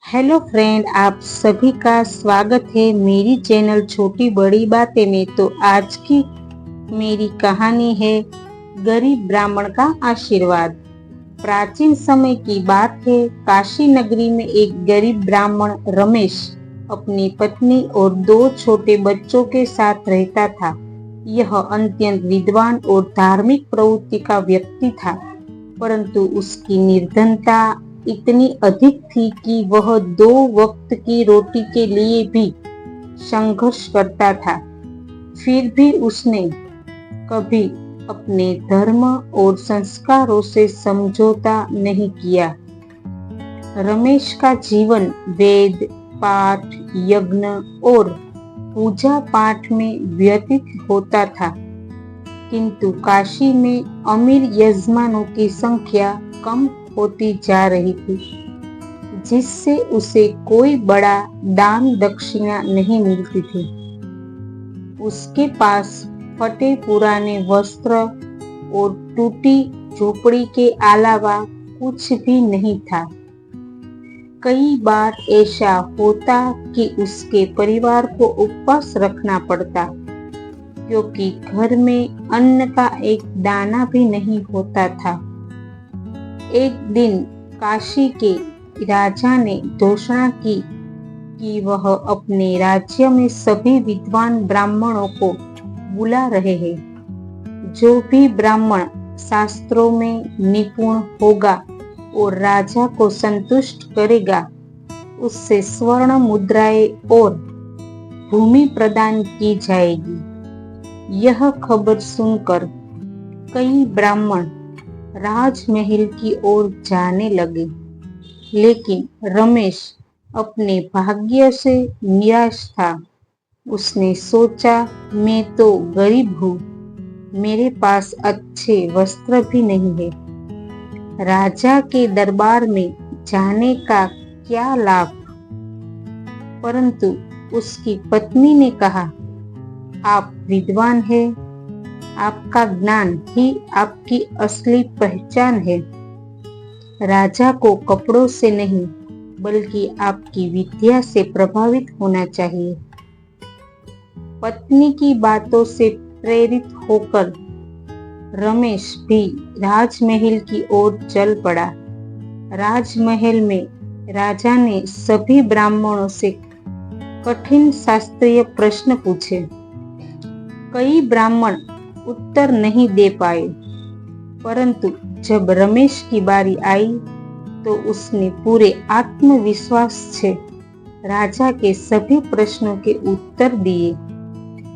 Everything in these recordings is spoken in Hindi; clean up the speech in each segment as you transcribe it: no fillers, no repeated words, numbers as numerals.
हेलो फ्रेंड, आप सभी का स्वागत है मेरी चैनल छोटी बड़ी बातें में। तो आज की मेरी कहानी है गरीब ब्राह्मण का आशीर्वाद। प्राचीन समय की बात है। काशी नगरी में एक गरीब ब्राह्मण रमेश अपनी पत्नी और 2 छोटे बच्चों के साथ रहता था। यह अत्यंत विद्वान और धार्मिक प्रवृत्ति का व्यक्ति था, परंतु उसकी निर्धनता इतनी अधिक थी कि वह 2 वक्त की रोटी के लिए भी संघर्ष करता था। फिर भी उसने कभी अपने धर्म और संस्कारों से समझौता नहीं किया। रमेश का जीवन वेद पाठ, यज्ञ और पूजा पाठ में व्यतीत होता था, किंतु काशी में अमीर यजमानों की संख्या कम होती जा रही थी, जिससे उसे कोई बड़ा दान दक्षिणा नहीं मिलती थी। उसके पास फटे पुराने वस्त्र और टूटी झोपड़ी के अलावा कुछ भी नहीं था। कई बार ऐसा होता कि उसके परिवार को उपवास रखना पड़ता, क्योंकि घर में अन्न का एक दाना भी नहीं होता था। एक दिन काशी के राजा ने घोषणा की कि वह अपने राज्य में सभी विद्वान ब्राह्मणों को बुला रहे हैं। जो भी ब्राह्मण शास्त्रों में निपुण होगा और राजा को संतुष्ट करेगा, उससे स्वर्ण मुद्राएं और भूमि प्रदान की जाएगी। यह खबर सुनकर कई ब्राह्मण राजमहल की ओर जाने लगे, लेकिन रमेश अपने भाग्य से निराश था। उसने सोचा, मैं तो गरीब हूँ, मेरे पास अच्छे वस्त्र भी नहीं है। राजा के दरबार में जाने का क्या लाभ। परंतु उसकी पत्नी ने कहा, आप विद्वान हैं, आपका ज्ञान ही आपकी असली पहचान है। राजा को कपड़ों से नहीं, बल्कि आपकी विद्या से प्रभावित होना चाहिए। पत्नी की बातों से प्रेरित होकर रमेश भी राजमहल की ओर चल पड़ा। राजमहल में राजा ने सभी ब्राह्मणों से कठिन शास्त्रीय प्रश्न पूछे। कई ब्राह्मण उत्तर नहीं दे पाए, परंतु जब रमेश की बारी आई तो उसने पूरे आत्मविश्वास से राजा के सभी प्रश्नों के उत्तर दिए।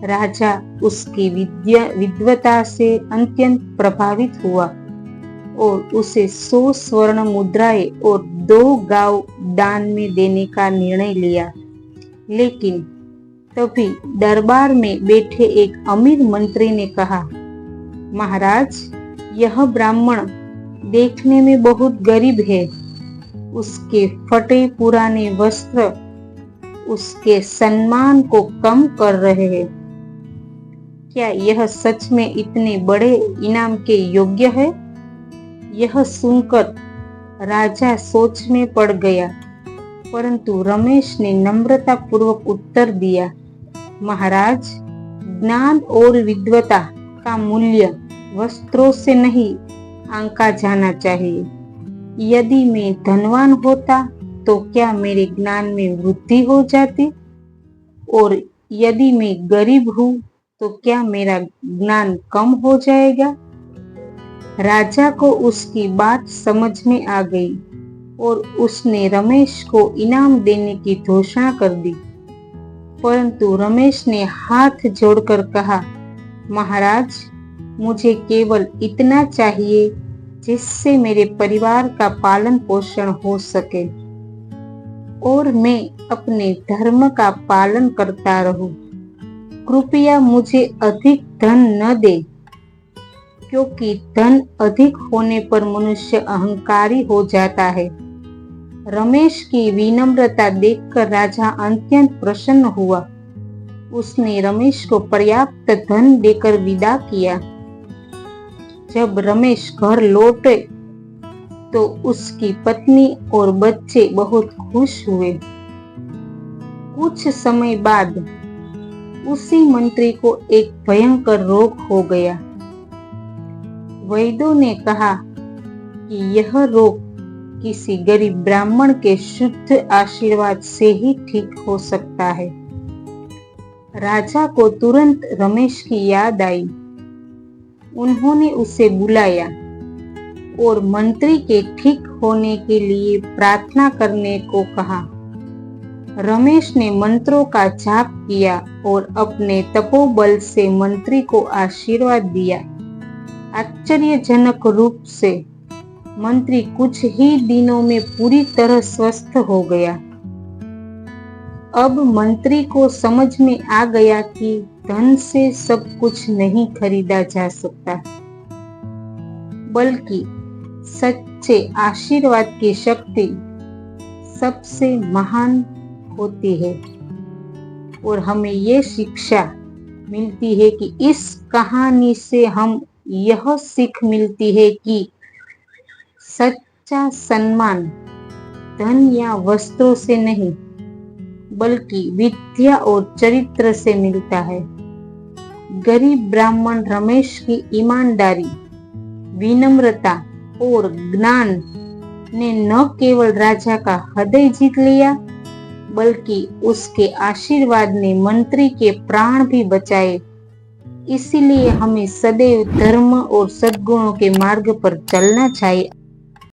राजा उसकी विद्वता से अत्यंत प्रभावित हुआ और उसे 100 स्वर्ण मुद्राएं और 2 गांव दान में देने का निर्णय लिया। लेकिन तभी दरबार में बैठे एक अमीर मंत्री ने कहा, महाराज, यह ब्राह्मण देखने में बहुत गरीब है। उसके फटे पुराने वस्त्र उसके सम्मान को कम कर रहे हैं। क्या यह सच में इतने बड़े इनाम के योग्य है? यह सुनकर राजा सोच में पड़ गया, परंतु रमेश ने नम्रता पूर्वक उत्तर दिया, महाराज, ज्ञान और विद्वता का मूल्य वस्त्रों से नहीं आंका जाना चाहिए। यदि मैं धनवान होता तो क्या मेरे ज्ञान में वृद्धि हो जाती, और यदि मैं गरीब हूँ तो क्या मेरा ज्ञान कम हो जाएगा? राजा को उसकी बात समझ में आ गई और उसने रमेश को इनाम देने की घोषणा कर दी। परंतु रमेश ने हाथ जोड़कर कहा, महाराज, मुझे केवल इतना चाहिए जिससे मेरे परिवार का पालन पोषण हो सके और मैं अपने धर्म का पालन करता रहूं। कृपया मुझे अधिक धन न दे, क्योंकि धन अधिक होने पर मनुष्य अहंकारी हो जाता है। रमेश की विनम्रता देखकर राजा अत्यंत प्रसन्न हुआ। उसने रमेश को पर्याप्त धन देकर विदा किया। जब रमेश घर लौटे तो उसकी पत्नी और बच्चे बहुत खुश हुए। कुछ समय बाद उसी मंत्री को एक भयंकर रोग हो गया। वैद्यों ने कहा कि यह रोग किसी गरीब ब्राह्मण के शुद्ध आशीर्वाद से ही ठीक हो सकता है। राजा को तुरंत रमेश की याद आई। उन्होंने उसे बुलाया और मंत्री के ठीक होने के लिए प्रार्थना करने को कहा। रमेश ने मंत्रों का जाप किया और अपने तपोबल से मंत्री को आशीर्वाद दिया। आश्चर्यजनक रूप से मंत्री कुछ ही दिनों में पूरी तरह स्वस्थ हो गया। अब मंत्री को समझ में आ गया कि धन से सब कुछ नहीं खरीदा जा सकता, बल्कि सच्चे आशीर्वाद की शक्ति सबसे महान होती है। और हमें ये शिक्षा मिलती है कि इस कहानी से हम यह सीख मिलती है कि सच्चा सम्मान धन या वस्त्रों से नहीं, बल्कि विद्या और चरित्र से मिलता है। गरीब ब्राह्मण रमेश की ईमानदारी, विनम्रता और ज्ञान ने न केवल राजा का हृदय जीत लिया, बल्कि उसके आशीर्वाद ने मंत्री के प्राण भी बचाए। इसीलिए हमें सदैव धर्म और सद्गुणों के मार्ग पर चलना चाहिए।